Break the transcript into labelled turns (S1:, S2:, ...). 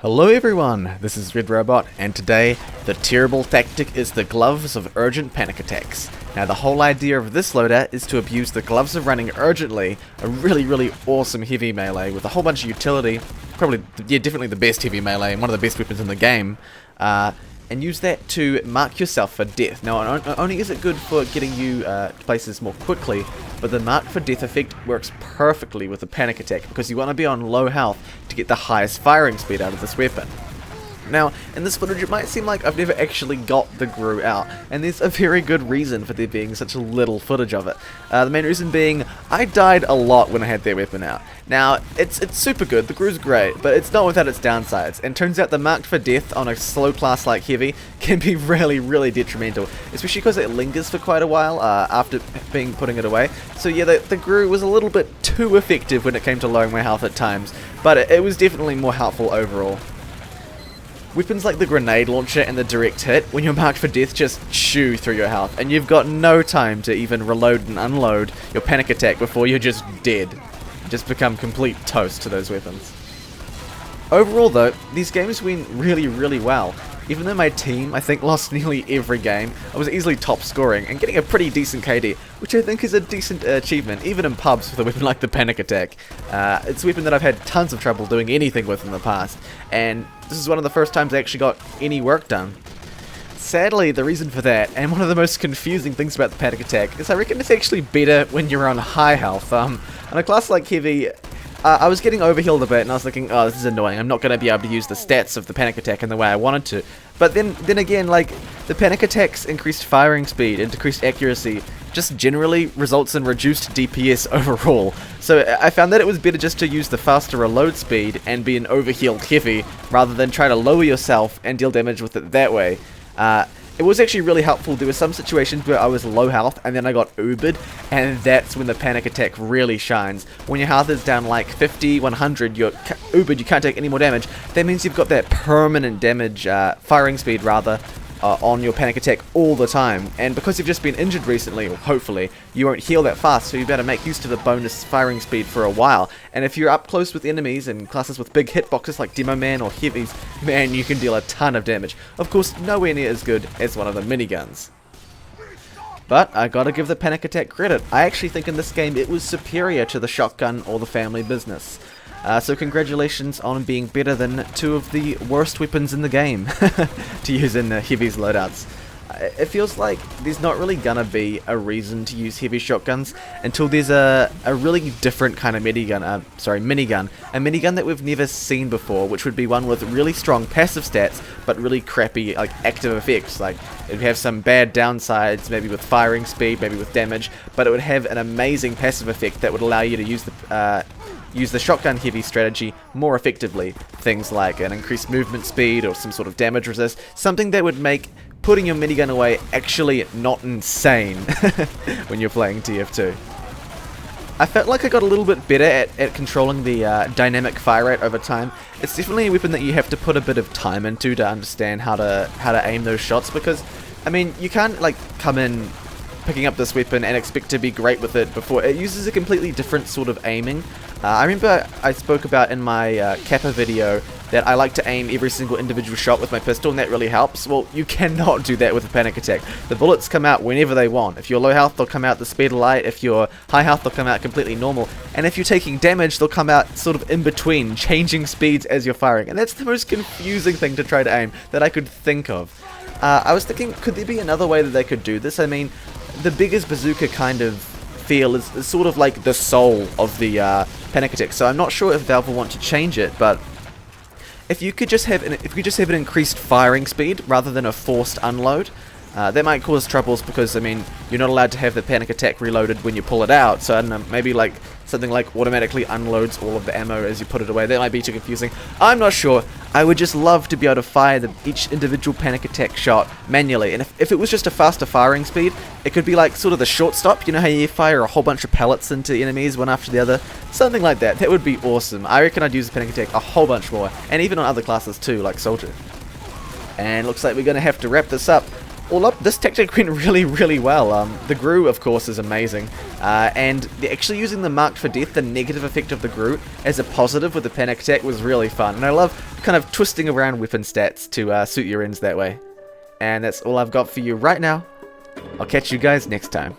S1: Hello everyone, this is Red Robot, and today the terrible tactic is the Gloves of Urgent Panic Attacks. Now the whole idea of this loadout is to abuse the Gloves of Running Urgently, a really awesome heavy melee with a whole bunch of utility, definitely the best heavy melee and one of the best weapons in the game, and use that to mark yourself for death. Now not only is it good for getting you to places more quickly, but the mark for death effect works perfectly with the panic attack because you want to be on low health to get the highest firing speed out of this weapon. Now, in this footage it might seem like I've never actually got the GRU out, and there's a very good reason for there being such a little footage of it. The main reason being, I died a lot when I had that weapon out. Now, it's super good, the GRU's great, but it's not without its downsides, and turns out the marked for death on a slow class like Heavy can be really detrimental, especially because it lingers for quite a while after putting it away. So yeah, the GRU was a little bit too effective when it came to lowering my health at times, but it was definitely more helpful overall. Weapons like the grenade launcher and the direct hit, when you're marked for death, just chew through your health, and you've got no time to even reload and unload your panic attack before you're just dead. Just become complete toast to those weapons. Overall though, these games went really well. Even though my team, I think, lost nearly every game, I was easily top scoring and getting a pretty decent KD, which I think is a decent achievement, even in pubs with a weapon like the panic attack. It's a weapon that I've had tons of trouble doing anything with in the past, and this is one of the first times I actually got any work done. Sadly, the reason for that, and one of the most confusing things about the panic attack, is I reckon it's actually better when you're on high health. On a class like Heavy, I was getting overhealed a bit, and I was thinking, oh, this is annoying, I'm not going to be able to use the stats of the panic attack in the way I wanted to. But then again, like, the panic attack's increased firing speed and decreased accuracy just generally results in reduced DPS overall. So I found that it was better just to use the faster reload speed and be an overhealed Heavy, rather than try to lower yourself and deal damage with it that way. It was actually really helpful. There were some situations where I was low health and then I got Ubered, and that's when the panic attack really shines. When your health is down like 50, 100, you're Ubered, you can't take any more damage. That means you've got that permanent damage, firing speed rather, on your panic attack all the time, and because you've just been injured recently, or hopefully, you won't heal that fast, so you better make use of the bonus firing speed for a while. And if you're up close with enemies and classes with big hitboxes like Demo Man or Heavies, man, you can deal a ton of damage. Of course, nowhere near as good as one of the miniguns. But I gotta give the panic attack credit. I actually think in this game it was superior to the shotgun or the family business. So congratulations on being better than two of the worst weapons in the game to use in Heavy's loadouts. It feels like there's not really gonna be a reason to use Heavy shotguns until there's a really different kind of minigun, a minigun that we've never seen before, which would be one with really strong passive stats but really crappy like active effects. Like it would have some bad downsides, maybe with firing speed, maybe with damage, but it would have an amazing passive effect that would allow you to use the shotgun Heavy strategy more effectively. Things like an increased movement speed or some sort of damage resist, something that would make putting your minigun away actually not insane when you're playing TF2. I felt like I got a little bit better at controlling the dynamic fire rate over time. It's definitely a weapon that you have to put a bit of time into to understand how to aim those shots, because I mean you can't like come in picking up this weapon and expect to be great with it before. It uses a completely different sort of aiming. I remember I spoke about in my Kappa video that I like to aim every single individual shot with my pistol, and that really helps. Well, you cannot do that with a panic attack. The bullets come out whenever they want. If you're low health, they'll come out the speed of light. If you're high health, they'll come out completely normal. And if you're taking damage, they'll come out sort of in between, changing speeds as you're firing. And that's the most confusing thing to try to aim that I could think of. I was thinking, could there be another way that they could do this? I mean, the Beggar's Bazooka kind of feel is sort of like the soul of the panic attack, so I'm not sure if Valve will want to change it, but if you could just have an increased firing speed rather than a forced unload, that might cause troubles, because I mean you're not allowed to have the panic attack reloaded when you pull it out, so I don't know, maybe like something like automatically unloads all of the ammo as you put it away. That might be too confusing. I'm not sure. I would just love to be able to fire each individual panic attack shot manually, and if it was just a faster firing speed, it could be like sort of the short stop, you know how you fire a whole bunch of pellets into enemies one after the other? Something like that. That would be awesome. I reckon I'd use the panic attack a whole bunch more, and even on other classes too, like Soldier. And looks like we're going to have to wrap this up. all up, this tactic went really well. The Gru, of course, is amazing, and actually using the Marked for Death, the negative effect of the Gru, as a positive with the panic attack was really fun, and I love kind of twisting around weapon stats to suit your ends that way. And that's all I've got for you right now. I'll catch you guys next time.